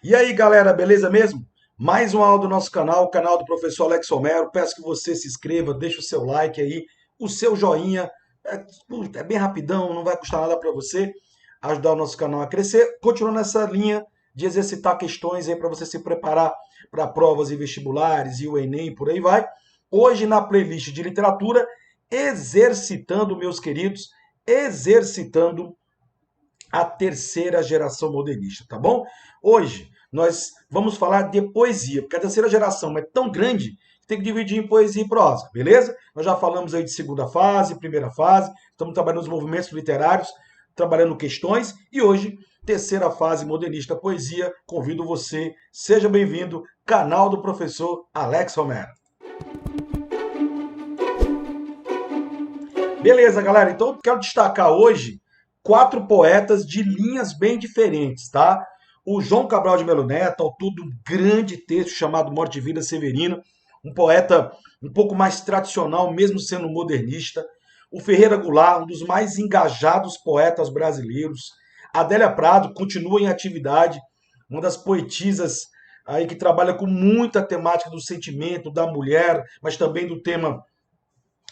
E aí, galera, beleza mesmo? Mais uma aula do nosso canal, o canal do professor Alex Romero. Peço que você se inscreva, deixe o seu like aí, o seu joinha. É bem rapidão, não vai custar nada para você ajudar o nosso canal a crescer. Continuando nessa linha de exercitar questões aí para você se preparar para provas e vestibulares e o Enem, por aí vai. Hoje na playlist de literatura, exercitando, meus queridos, exercitando a terceira geração modernista, tá bom? Hoje nós vamos falar de poesia, porque a terceira geração é tão grande que tem que dividir em poesia e prosa, beleza? Nós já falamos aí de segunda fase, primeira fase, estamos trabalhando os movimentos literários, trabalhando questões, e hoje, terceira fase modernista poesia. Convido você, seja bem-vindo, canal do professor Alex Romero. Beleza, galera, então eu quero destacar hoje quatro poetas de linhas bem diferentes, tá? O João Cabral de Melo Neto, autor de um grande texto chamado Morte e Vida Severina, um poeta um pouco mais tradicional, mesmo sendo modernista. O Ferreira Goulart, um dos mais engajados poetas brasileiros. A Adélia Prado continua em atividade, uma das poetisas aí que trabalha com muita temática do sentimento da mulher, mas também do tema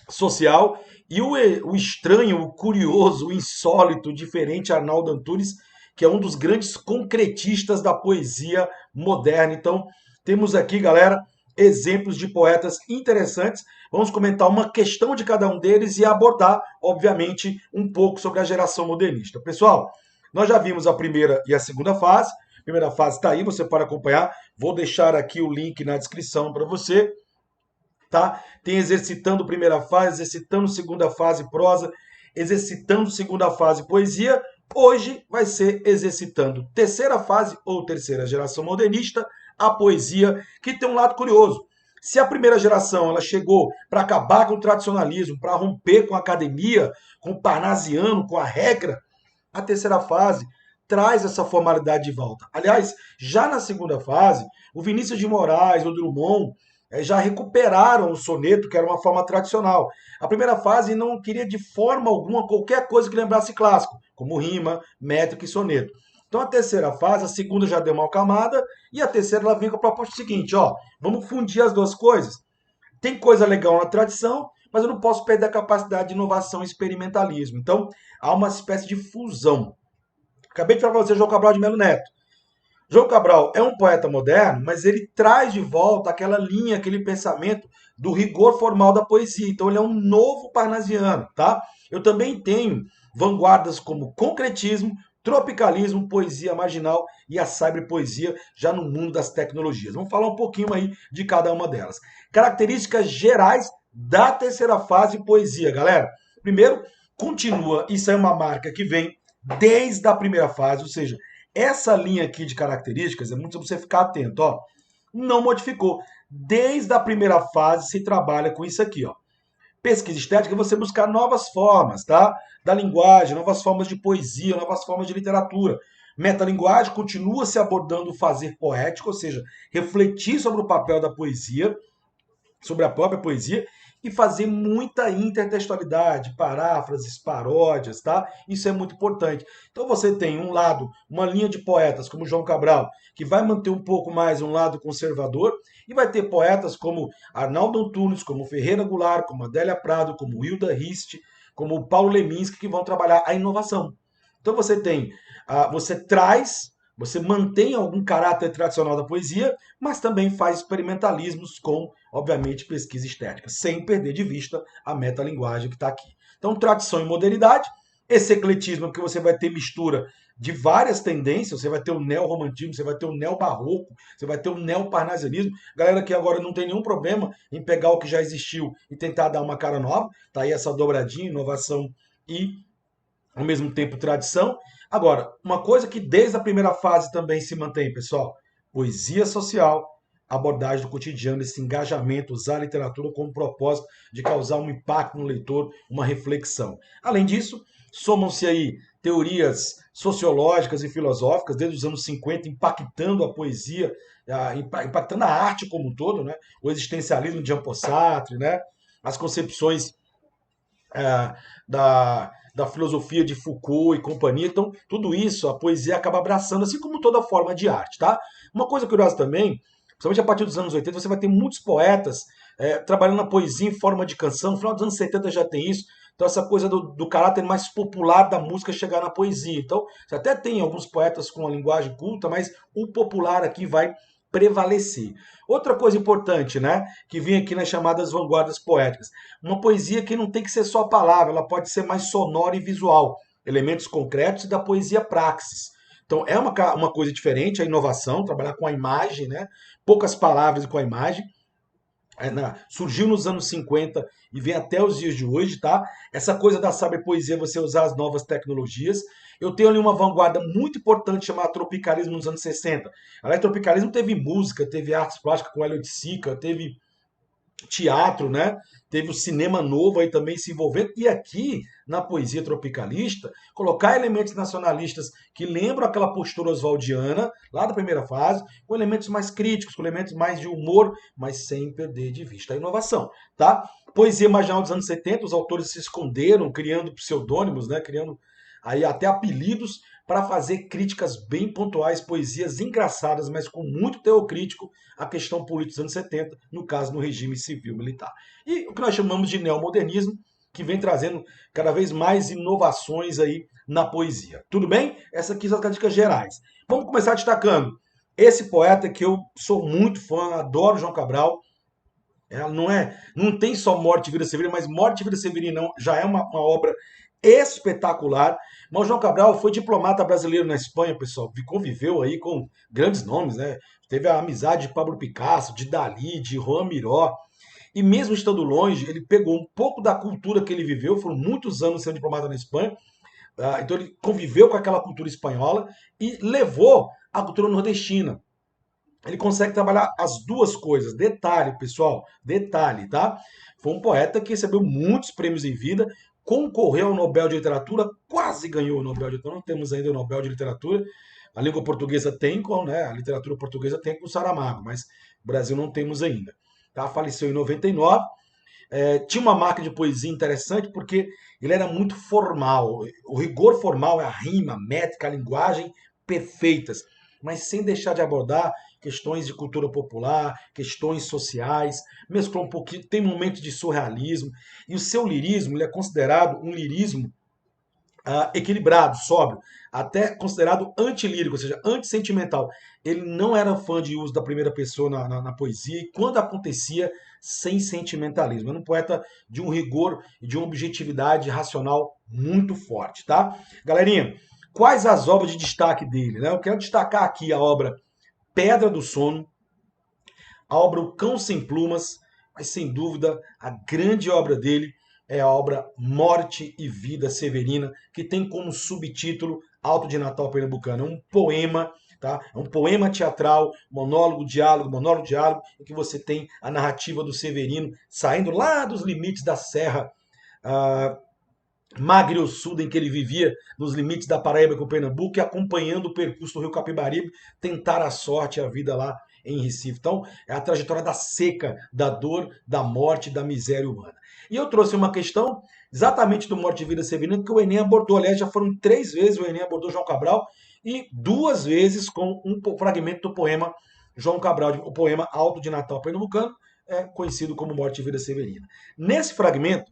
social. E o estranho, o curioso, o insólito, o diferente Arnaldo Antunes, que é um dos grandes concretistas da poesia moderna. Então, temos aqui, galera, exemplos de poetas interessantes. Vamos comentar uma questão de cada um deles e abordar, obviamente, um pouco sobre a geração modernista. Pessoal, nós já vimos a primeira e a segunda fase. A primeira fase está aí, você pode acompanhar. Vou deixar aqui o link na descrição para você, tá? Tem exercitando primeira fase, exercitando segunda fase prosa, exercitando segunda fase poesia. Hoje vai ser exercitando terceira fase ou terceira geração modernista, a poesia, que tem um lado curioso. Se a primeira geração ela chegou para acabar com o tradicionalismo, para romper com a academia, com o parnasiano, com a regra, a terceira fase traz essa formalidade de volta. Aliás, já na segunda fase, o Vinícius de Moraes, o Drummond, já recuperaram o soneto, que era uma forma tradicional. A primeira fase não queria de forma alguma qualquer coisa que lembrasse clássico, como rima, métrica e soneto. Então a terceira fase, a segunda já deu uma acalmada, e a terceira ela vem com a proposta seguinte, ó, vamos fundir as duas coisas. Tem coisa legal na tradição, mas eu não posso perder a capacidade de inovação e experimentalismo. Então há uma espécie de fusão. Acabei de falar para você, João Cabral de Melo Neto. João Cabral é um poeta moderno, mas ele traz de volta aquela linha, aquele pensamento do rigor formal da poesia. Então ele é um novo parnasiano, tá? Eu também tenho vanguardas como concretismo, tropicalismo, poesia marginal e a cyberpoesia já no mundo das tecnologias. Vamos falar um pouquinho aí de cada uma delas. Características gerais da terceira fase poesia, galera. Primeiro, continua, isso é uma marca que vem desde a primeira fase, ou seja, essa linha aqui de características é muito para você ficar atento, ó. Não modificou. Desde a primeira fase se trabalha com isso aqui, ó. Pesquisa estética é você buscar novas formas, tá? Da linguagem, novas formas de poesia, novas formas de literatura. Metalinguagem continua se abordando o fazer poético, ou seja, refletir sobre o papel da poesia, sobre a própria poesia e fazer muita intertextualidade, paráfrases, paródias, tá? Isso é muito importante. Então você tem um lado, uma linha de poetas como João Cabral, que vai manter um pouco mais um lado conservador, e vai ter poetas como Arnaldo Antunes, como Ferreira Goulart, como Adélia Prado, como Hilda Rist, como Paulo Leminski, que vão trabalhar a inovação. Então você tem, você traz, você mantém algum caráter tradicional da poesia, mas também faz experimentalismos com, obviamente, pesquisa estética, sem perder de vista a metalinguagem que está aqui. Então, tradição e modernidade, esse ecletismo que você vai ter mistura de várias tendências, você vai ter o neo-romantismo, você vai ter o neo-barroco, você vai ter o neo-parnasianismo, galera que agora não tem nenhum problema em pegar o que já existiu e tentar dar uma cara nova, tá aí essa dobradinha, inovação e ao mesmo tempo tradição. Agora, uma coisa que desde a primeira fase também se mantém, pessoal, poesia social, abordagem do cotidiano, esse engajamento, usar a literatura como propósito de causar um impacto no leitor, uma reflexão. Além disso, somam-se aí teorias sociológicas e filosóficas desde os anos 50, impactando a poesia, impactando a arte como um todo, né? O existencialismo de Jean Paul Sartre, né? As concepções da da filosofia de Foucault e companhia. Então, tudo isso a poesia acaba abraçando, assim como toda forma de arte, tá? Uma coisa curiosa também, principalmente a partir dos anos 80, você vai ter muitos poetas trabalhando na poesia em forma de canção. No final dos anos 70 já tem isso. Então, essa coisa do caráter mais popular da música chegar na poesia. Então, você até tem alguns poetas com a linguagem culta, mas o popular aqui vai prevalecer. Outra coisa importante, né, que vem aqui nas chamadas vanguardas poéticas, uma poesia que não tem que ser só palavra, ela pode ser mais sonora e visual, elementos concretos da poesia praxis. Então é uma coisa diferente, a inovação, trabalhar com a imagem, né, poucas palavras e com a imagem. Surgiu nos anos 50 e vem até os dias de hoje, tá? Essa coisa da saber poesia, você usar as novas tecnologias. Eu tenho ali uma vanguarda muito importante chamada tropicalismo nos anos 60. Aliás, tropicalismo teve música, teve artes plásticas com Hélio de Sica, teve teatro, né? Teve o cinema novo aí também se envolvendo. E aqui, na poesia tropicalista, colocar elementos nacionalistas que lembram aquela postura oswaldiana, lá da primeira fase, com elementos mais críticos, com elementos mais de humor, mas sem perder de vista a inovação, tá? Poesia marginal dos anos 70, os autores se esconderam, criando pseudônimos, né? Criando aí até apelidos para fazer críticas bem pontuais, poesias engraçadas, mas com muito teor crítico à questão política dos anos 70, no caso no regime civil-militar. E o que nós chamamos de neomodernismo, que vem trazendo cada vez mais inovações aí na poesia. Tudo bem? Essas aqui são as críticas gerais. Vamos começar destacando esse poeta que eu sou muito fã, adoro João Cabral. Não tem só Morte e Vida Severina, mas Morte e Vida Severina já é uma obra espetacular. Mas o João Cabral foi diplomata brasileiro na Espanha, pessoal, conviveu aí com grandes nomes, né? Teve a amizade de Pablo Picasso, de Dalí, de Juan Miró. E mesmo estando longe, ele pegou um pouco da cultura que ele viveu, foram muitos anos sendo diplomata na Espanha, então ele conviveu com aquela cultura espanhola e levou a cultura nordestina. Ele consegue trabalhar as duas coisas. Detalhe, pessoal, detalhe, tá? Foi um poeta que recebeu muitos prêmios em vida, concorreu ao Nobel de Literatura, quase ganhou o Nobel de Literatura, não temos ainda o Nobel de Literatura. A língua portuguesa tem, né? A literatura portuguesa tem com o Saramago, mas o Brasil não temos ainda. Tá? Faleceu em 99. Tinha uma marca de poesia interessante porque ele era muito formal. O rigor formal é a rima, a métrica, a linguagem perfeitas, mas sem deixar de abordar questões de cultura popular, questões sociais, mesclou um pouquinho, tem momentos de surrealismo, e o seu lirismo ele é considerado um lirismo equilibrado, sóbrio, até considerado antilírico, ou seja, antissentimental. Ele não era fã de uso da primeira pessoa na poesia, e quando acontecia, sem sentimentalismo. Era um poeta de um rigor e de uma objetividade racional muito forte, tá? Galerinha, quais as obras de destaque dele? Né? Eu quero destacar aqui a obra Pedra do Sono, a obra O Cão Sem Plumas, mas sem dúvida a grande obra dele é a obra Morte e Vida Severina, que tem como subtítulo Alto de Natal Pernambucano. É um poema, tá? É um poema teatral, monólogo, diálogo, em que você tem a narrativa do Severino saindo lá dos limites da Serra Magreuçuda, em que ele vivia nos limites da Paraíba com o Pernambuco, e acompanhando o percurso do Rio Capibaribe, tentar a sorte e a vida lá em Recife. Então, é a trajetória da seca, da dor, da morte, da miséria humana. E eu trouxe uma questão exatamente do Morte e Vida Severina, que o Enem abordou. Aliás, já foram 3 vezes o Enem abordou João Cabral, e 2 vezes com um fragmento do poema João Cabral, o poema Alto de Natal Pernambucano, conhecido como Morte e Vida Severina. Nesse fragmento,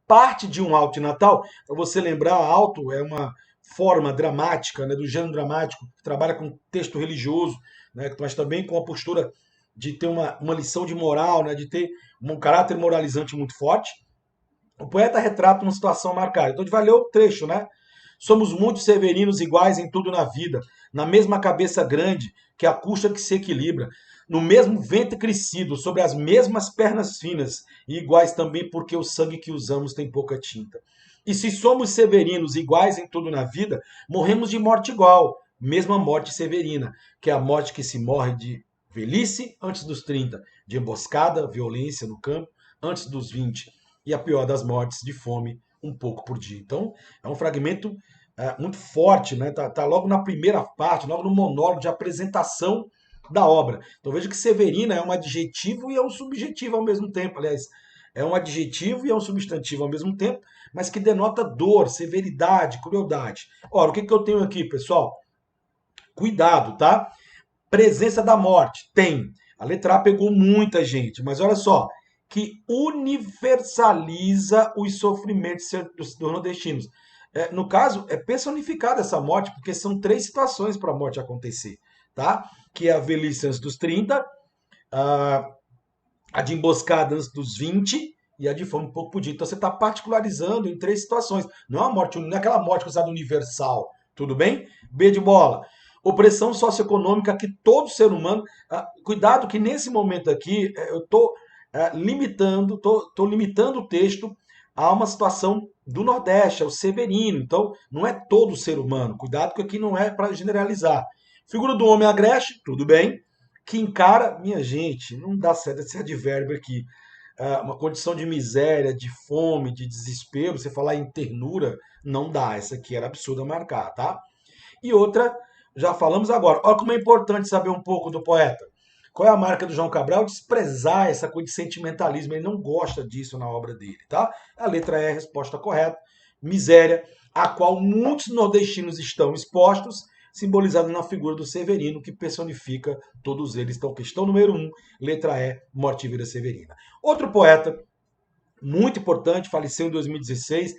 parte de um alto de Natal, para você lembrar, alto é uma forma dramática, né, do gênero dramático, que trabalha com texto religioso, né, mas também com a postura de ter uma lição de moral, né, de ter um caráter moralizante muito forte. O poeta retrata uma situação marcada. Então a gente vai ler o trecho, né? Somos muitos severinos iguais em tudo na vida, na mesma cabeça grande, que a custa que se equilibra, no mesmo ventre crescido, sobre as mesmas pernas finas, e iguais também porque o sangue que usamos tem pouca tinta. E se somos severinos iguais em tudo na vida, morremos de morte igual, mesma morte severina, que é a morte que se morre de velhice antes dos 30, de emboscada, violência no campo, antes dos 20, e a pior das mortes, de fome, um pouco por dia. Então, é um fragmento muito forte, né? Tá logo na primeira parte, logo no monólogo de apresentação da obra. Então veja que Severina é um adjetivo e é um subjetivo ao mesmo tempo. Aliás, É um adjetivo e é um substantivo ao mesmo tempo, mas que denota dor, severidade, crueldade. Ora, o que que eu tenho aqui, pessoal? Cuidado, tá? Presença da morte. Tem. A letra A pegou muita gente, mas olha só, que universaliza os sofrimentos dos nordestinos. No caso, é personificada essa morte, porque são três situações para a morte acontecer, tá? Que é a velhice antes dos 30, a de emboscada antes dos 20 e a de fome um pouco por dia. Então você está particularizando em três situações. Não é uma morte, não é aquela morte considerada universal. Tudo bem? B de bola. Opressão socioeconômica que todo ser humano. Cuidado que nesse momento aqui eu estou limitando, tô limitando o texto a uma situação do Nordeste, ao Severino. Então, não é todo ser humano. Cuidado que aqui não é para generalizar. Figura do homem agreste, tudo bem. Que encara, minha gente, não dá certo esse advérbio aqui. Uma condição de miséria, de fome, de desespero, você falar em ternura, não dá. Essa aqui era absurda marcar, tá? E outra, já falamos agora. Olha como é importante saber um pouco do poeta. Qual é a marca do João Cabral? Desprezar essa coisa de sentimentalismo. Ele não gosta disso na obra dele, tá? A letra E é a resposta correta. Miséria, a qual muitos nordestinos estão expostos, simbolizado na figura do Severino, que personifica todos eles. Então, questão número 1, letra E, Morte e Vida Severina. Outro poeta muito importante, faleceu em 2016,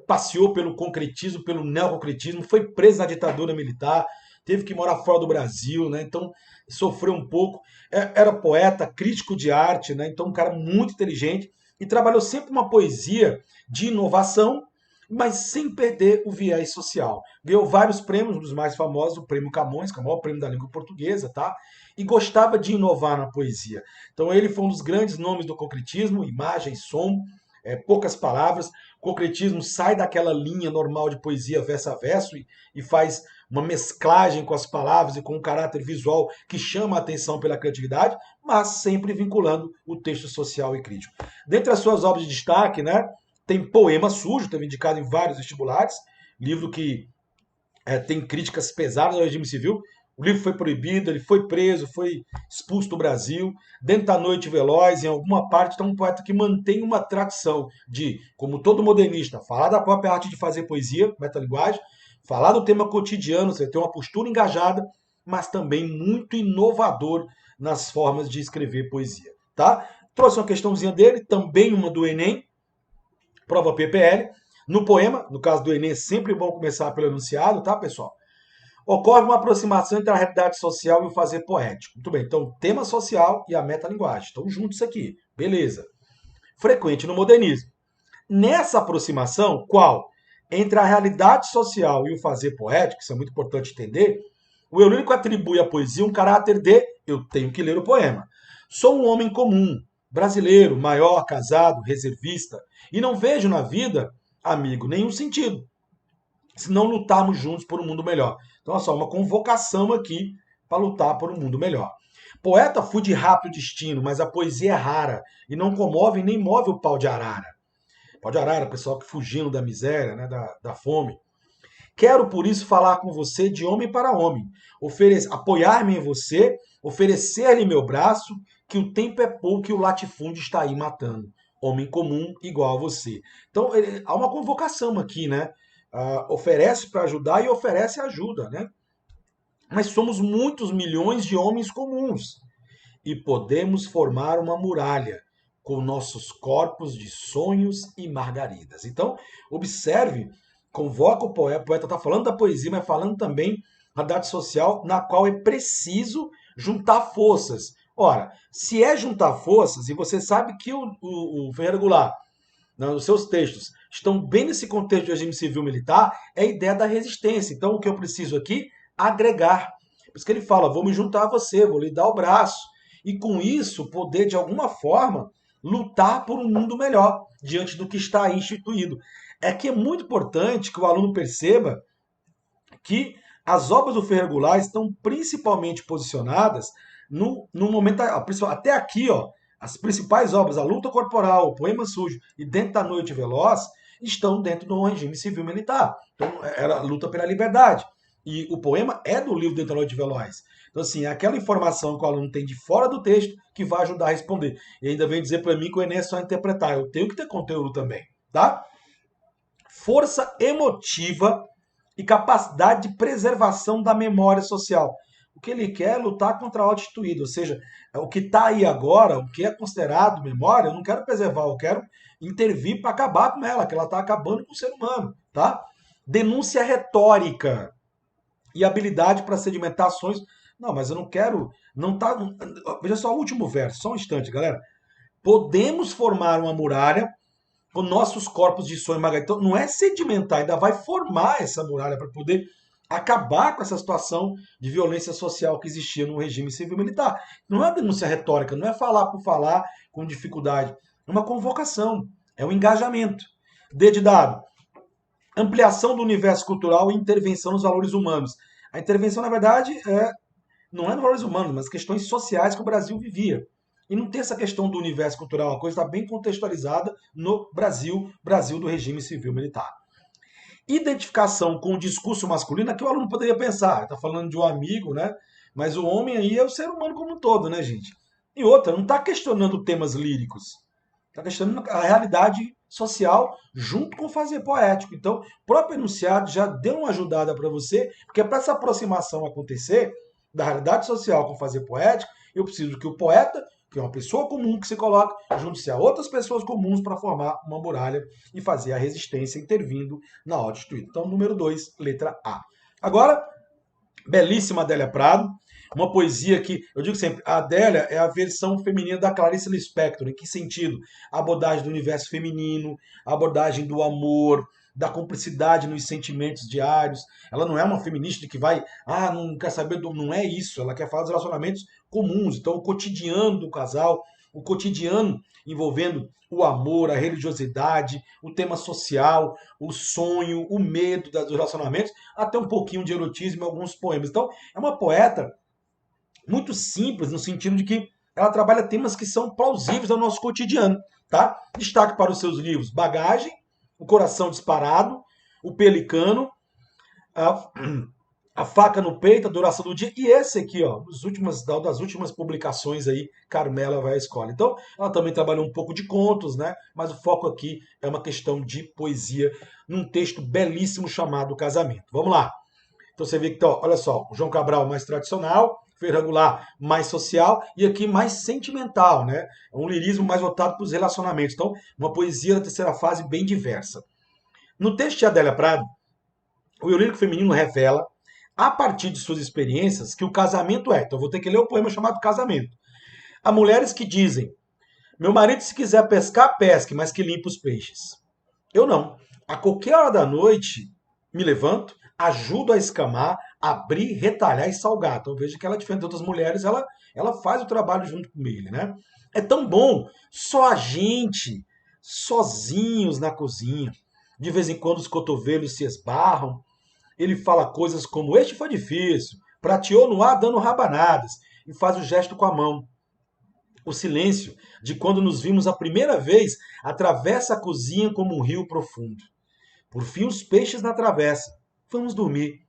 passeou pelo concretismo, pelo neoconcretismo, foi preso na ditadura militar, teve que morar fora do Brasil, né? Então sofreu um pouco. Era poeta, crítico de arte, né? Então um cara muito inteligente e trabalhou sempre uma poesia de inovação, mas sem perder o viés social. Ganhou vários prêmios, um dos mais famosos, o Prêmio Camões, que é o maior prêmio da língua portuguesa, tá? E gostava de inovar na poesia. Então ele foi um dos grandes nomes do concretismo, imagem, som, poucas palavras. O concretismo sai daquela linha normal de poesia verso a verso e faz uma mesclagem com as palavras e com um caráter visual que chama a atenção pela criatividade, mas sempre vinculando o texto social e crítico. Dentre as suas obras de destaque, né, tem Poema Sujo, teve indicado em vários vestibulares, livro que tem críticas pesadas ao regime civil. O livro foi proibido, ele foi preso, foi expulso do Brasil. Dentro da Noite Veloz, em alguma parte, está um poeta que mantém uma tradição de, como todo modernista, falar da própria arte de fazer poesia, metalinguagem, falar do tema cotidiano, você tem uma postura engajada, mas também muito inovador nas formas de escrever poesia. Tá? Trouxe uma questãozinha dele, também uma do Enem, prova PPL. No poema, no caso do Enem, é sempre bom começar pelo enunciado, tá, pessoal? Ocorre uma aproximação entre a realidade social e o fazer poético. Muito bem, então, tema social e a metalinguagem. Estão juntos aqui. Beleza. Frequente no modernismo. Nessa aproximação, qual? Entre a realidade social e o fazer poético, isso é muito importante entender, o Eulírico atribui à poesia um caráter de eu tenho que ler o poema. Sou um homem comum, brasileiro, maior, casado, reservista, e não vejo na vida, amigo, nenhum sentido se não lutarmos juntos por um mundo melhor. Então, olha só, uma convocação aqui para lutar por um mundo melhor. Poeta fui de rápido destino, mas a poesia é rara e não comove nem move o pau de arara. Pau de arara, pessoal que fugindo da miséria, né, da fome. Quero, por isso, falar com você de homem para homem, apoiar-me em você, oferecer-lhe meu braço, que o tempo é pouco e o latifúndio está aí matando. Homem comum igual a você. Então, há uma convocação aqui, né? Oferece para ajudar e oferece ajuda, né? Mas somos muitos milhões de homens comuns e podemos formar uma muralha com nossos corpos de sonhos e margaridas. Então, observe, convoca o poeta está falando da poesia, mas falando também da realidade social na qual é preciso juntar forças. Ora, se é juntar forças, e você sabe que o Ferreira Goulart, nos seus textos, estão bem nesse contexto de regime civil militar, é a ideia da resistência. Então, o que eu preciso aqui? Agregar. Por isso que ele fala, vou me juntar a você, vou lhe dar o braço. E com isso, poder, de alguma forma, lutar por um mundo melhor, diante do que está aí instituído. É que é muito importante que o aluno perceba que as obras do Ferreira Goulart estão principalmente posicionadas no momento, até aqui, ó, as principais obras, A Luta Corporal, O Poema Sujo e Dentro da Noite Veloz, estão dentro do regime civil militar. Então, era a luta pela liberdade. E o poema é do livro Dentro da Noite de Veloz. Então, assim, é aquela informação que o aluno tem de fora do texto que vai ajudar a responder. E ainda vem dizer para mim que o Enem é só interpretar. Eu tenho que ter conteúdo também, tá? Força emotiva e capacidade de preservação da memória social. O que ele quer é lutar contra a autodestruída, ou seja, o que está aí agora, o que é considerado memória, eu não quero preservar, eu quero intervir para acabar com ela, que ela está acabando com o ser humano, tá? Denúncia retórica e habilidade para sedimentar ações. Não, mas eu não quero, não tá, veja só o último verso, só um instante, galera. Podemos formar uma muralha com nossos corpos de sonho e Então, não é sedimentar, ainda vai formar essa muralha para poder acabar com essa situação de violência social que existia no regime civil-militar. Não é denúncia retórica, não é falar por falar com dificuldade. É uma convocação, é um engajamento. D de dado. Ampliação do universo cultural e intervenção nos valores humanos. A intervenção, na verdade, não é nos valores humanos, mas questões sociais que o Brasil vivia. E não tem essa questão do universo cultural, a coisa está bem contextualizada no Brasil, Brasil do regime civil-militar. Identificação com o discurso masculino, é que o aluno poderia pensar, está falando de um amigo, né? Mas o homem aí é o ser humano como um todo, né, gente? E outra, não está questionando temas líricos, está questionando a realidade social junto com o fazer poético. Então, o próprio enunciado já deu uma ajudada para você, porque para essa aproximação acontecer da realidade social com o fazer poético, eu preciso que o poeta, que é uma pessoa comum que se coloca, junte-se a outras pessoas comuns para formar uma muralha e fazer a resistência intervindo na autodestruída. Então, número 2, letra A. Agora, belíssima Adélia Prado, uma poesia que, eu digo sempre, a Adélia é a versão feminina da Clarice Lispector. Em que sentido? A abordagem do universo feminino, a abordagem do amor, da cumplicidade nos sentimentos diários. Ela não é uma feminista que vai, não quer saber do... Não é isso, ela quer falar dos relacionamentos comuns. Então, o cotidiano do casal, o cotidiano envolvendo o amor, a religiosidade, o tema social, o sonho, o medo dos relacionamentos, até um pouquinho de erotismo em alguns poemas. Então, é uma poeta muito simples, no sentido de que ela trabalha temas que são plausíveis ao nosso cotidiano. Tá? Destaque para os seus livros Bagagem, O Coração Disparado, O Pelicano, a Faca no Peito, A Duração do Dia, e esse aqui, ó, das últimas publicações aí, Carmela vai à escola. Então, ela também trabalhou um pouco de contos, né? Mas o foco aqui é uma questão de poesia, num texto belíssimo chamado Casamento. Vamos lá. Então você vê que, então, olha só, o João Cabral mais tradicional, Ferreira Goulart mais social e aqui mais sentimental, né? É um lirismo mais voltado para os relacionamentos. Então, uma poesia da terceira fase bem diversa. No texto de Adélia Prado, o lírico feminino revela, a partir de suas experiências, que o casamento é. Então, eu vou ter que ler o poema chamado Casamento. Há mulheres que dizem: meu marido, se quiser pescar, pesque, mas que limpe os peixes. Eu não. A qualquer hora da noite, me levanto, ajudo a escamar, abrir, retalhar e salgar. Então veja que ela, diferente de outras mulheres, ela faz o trabalho junto com ele, né? É tão bom, só a gente, sozinhos na cozinha. De vez em quando os cotovelos se esbarram. Ele fala coisas como: este foi difícil, prateou no ar dando rabanadas, e faz o gesto com a mão. O silêncio de quando nos vimos a primeira vez atravessa a cozinha como um rio profundo. Por fim, os peixes na travessa. Vamos dormir.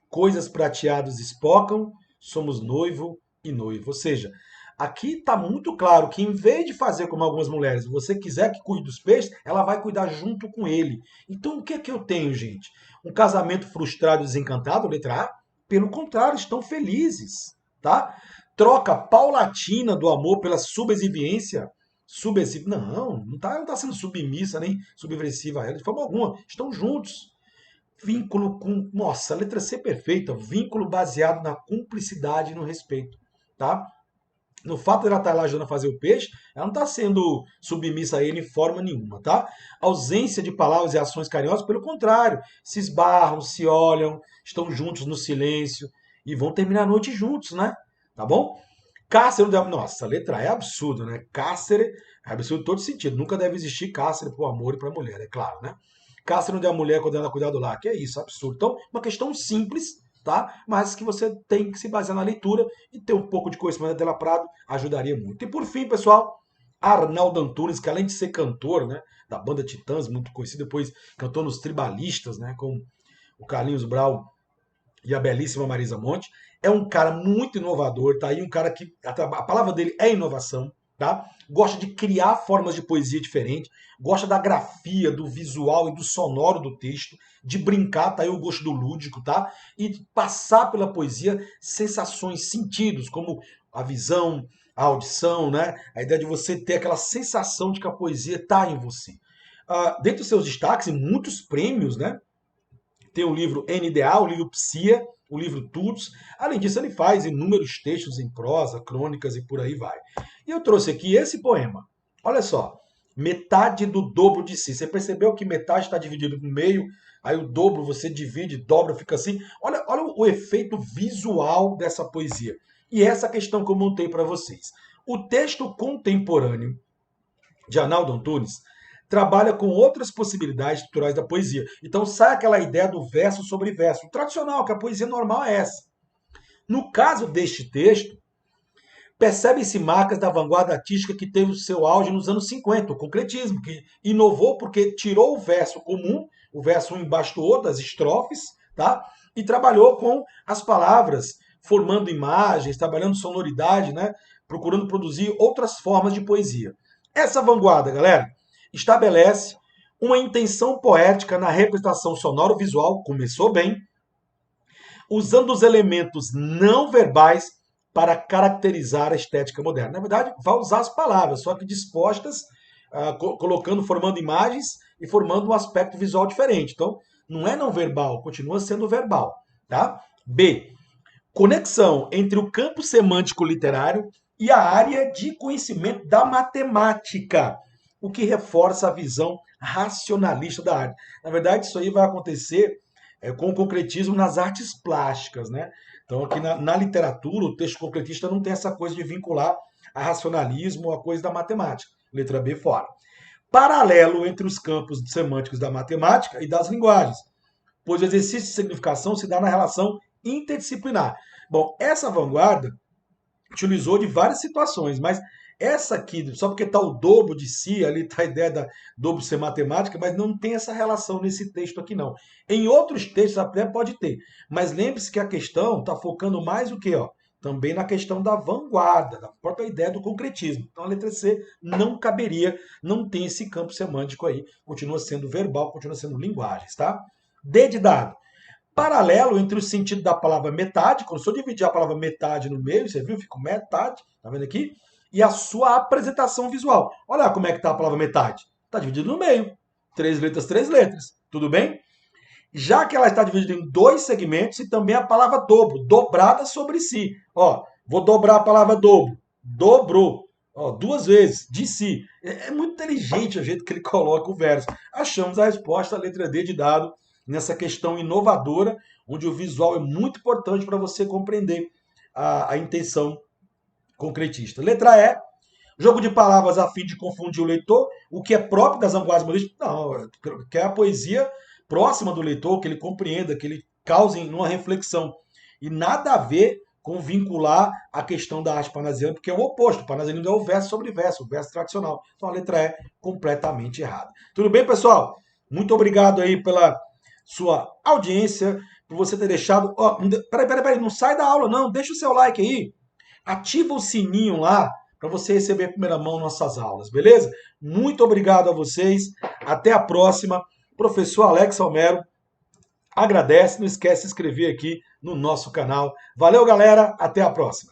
Coisas prateadas espocam, somos noivo e noivo. Ou seja, aqui está muito claro que em vez de fazer como algumas mulheres, você quiser que cuide dos peixes, ela vai cuidar junto com ele. Então o que é que eu tenho, gente? Um casamento frustrado e desencantado, letra A? Pelo contrário, estão felizes, tá? Troca paulatina do amor pela subserviência. Não tá sendo submissa nem subversiva a ela, de forma alguma. Estão juntos. Vínculo com. Nossa, a letra C é perfeita. Vínculo baseado na cumplicidade e no respeito. Tá? No fato de ela estar lá ajudando a fazer o peixe, ela não está sendo submissa a ele em forma nenhuma, tá? Ausência de palavras e ações carinhosas, pelo contrário, se esbarram, se olham, estão juntos no silêncio e vão terminar a noite juntos, né? Tá bom? Cárcere de amor. Nossa, a letra A é absurdo, né? Cárcere é absurdo em todo sentido. Nunca deve existir cárcere para o amor e para a mulher, é claro, né? Cárcere onde a mulher condenada a cuidar do lar. Que é isso, absurdo. Então, uma questão simples, tá? Mas que você tem que se basear na leitura e ter um pouco de conhecimento da Della Prado ajudaria muito. E por fim, pessoal, Arnaldo Antunes, que além de ser cantor, né, da banda Titãs, muito conhecido, depois cantou nos Tribalistas, né, com o Carlinhos Brau e a belíssima Marisa Monte. É um cara muito inovador, tá aí um cara que a palavra dele é inovação, tá? Gosta de criar formas de poesia diferentes, gosta da grafia, do visual e do sonoro do texto, de brincar, tá aí o gosto do lúdico, tá? E passar pela poesia sensações, sentidos, como a visão, a audição, né? A ideia de você ter aquela sensação de que a poesia está em você. Dentre os seus destaques, e muitos prêmios, né? Tem o livro NDA, o livro Psia, o livro Tudos. Além disso, ele faz inúmeros textos em prosa, crônicas e por aí vai. E eu trouxe aqui esse poema. Olha só. Metade do dobro de si. Você percebeu que metade está dividido no meio, aí o dobro você divide, dobra, fica assim. Olha o efeito visual dessa poesia. E essa questão que eu montei para vocês. O texto contemporâneo de Arnaldo Antunes trabalha com outras possibilidades estruturais da poesia. Então sai aquela ideia do verso sobre verso. O tradicional, que a poesia normal é essa. No caso deste texto, percebem-se marcas da vanguarda artística que teve o seu auge nos anos 50, o concretismo, que inovou porque tirou o verso comum, o verso um embaixo do outro, as estrofes, tá? E trabalhou com as palavras, formando imagens, trabalhando sonoridade, né? Procurando produzir outras formas de poesia. Essa vanguarda, galera, estabelece uma intenção poética na representação sonoro-visual, começou bem, usando os elementos não verbais para caracterizar a estética moderna. Na verdade, vai usar as palavras, só que dispostas, colocando, formando imagens e formando um aspecto visual diferente. Então, não é não verbal, continua sendo verbal. Tá? B. Conexão entre o campo semântico literário e a área de conhecimento da matemática, o que reforça a visão racionalista da arte. Na verdade, isso aí vai acontecer com o concretismo nas artes plásticas, né? Então, aqui na literatura, o texto concretista não tem essa coisa de vincular a racionalismo ou a coisa da matemática. Letra B fora. Paralelo entre os campos semânticos da matemática e das linguagens, pois o exercício de significação se dá na relação interdisciplinar. Bom, essa vanguarda utilizou de várias situações, mas essa aqui, só porque está o dobro de si, ali está a ideia da dobro ser matemática, mas não tem essa relação nesse texto aqui não. Em outros textos até pode ter, mas lembre-se que a questão está focando mais o que, ó? Também na questão da vanguarda, da própria ideia do concretismo. Então a letra C não caberia, não tem esse campo semântico aí, continua sendo verbal, continua sendo linguagens, tá? D de dado. Paralelo entre o sentido da palavra metade, quando eu dividir a palavra metade no meio, você viu? Fica metade, tá vendo aqui? E a sua apresentação visual. Olha como é que tá a palavra metade. Está dividido no meio. 3 letras. Tudo bem? Já que ela está dividida em 2 segmentos e também a palavra dobro, dobrada sobre si. Ó, vou dobrar a palavra dobro. Dobrou. Ó, 2 vezes, de si. É muito inteligente o jeito que ele coloca o verso. Achamos a resposta, a letra D de dado, nessa questão inovadora, onde o visual é muito importante para você compreender a intenção concretista. Letra E, jogo de palavras a fim de confundir o leitor, o que é próprio das vanguardas modernistas. Não, que é a poesia próxima do leitor, que ele compreenda, que ele cause uma reflexão. E nada a ver com vincular a questão da arte parnasiana, porque é o oposto. O parnasianismo é o verso sobre verso, o verso tradicional. Então a letra E completamente errada. Tudo bem, pessoal? Muito obrigado aí pela sua audiência, por você ter deixado... Oh, peraí, não sai da aula não, deixa o seu like aí. Ativa o sininho lá para você receber em primeira mão nossas aulas, beleza? Muito obrigado a vocês. Até a próxima. Professor Alex Almero agradece. Não esquece de se inscrever aqui no nosso canal. Valeu, galera. Até a próxima.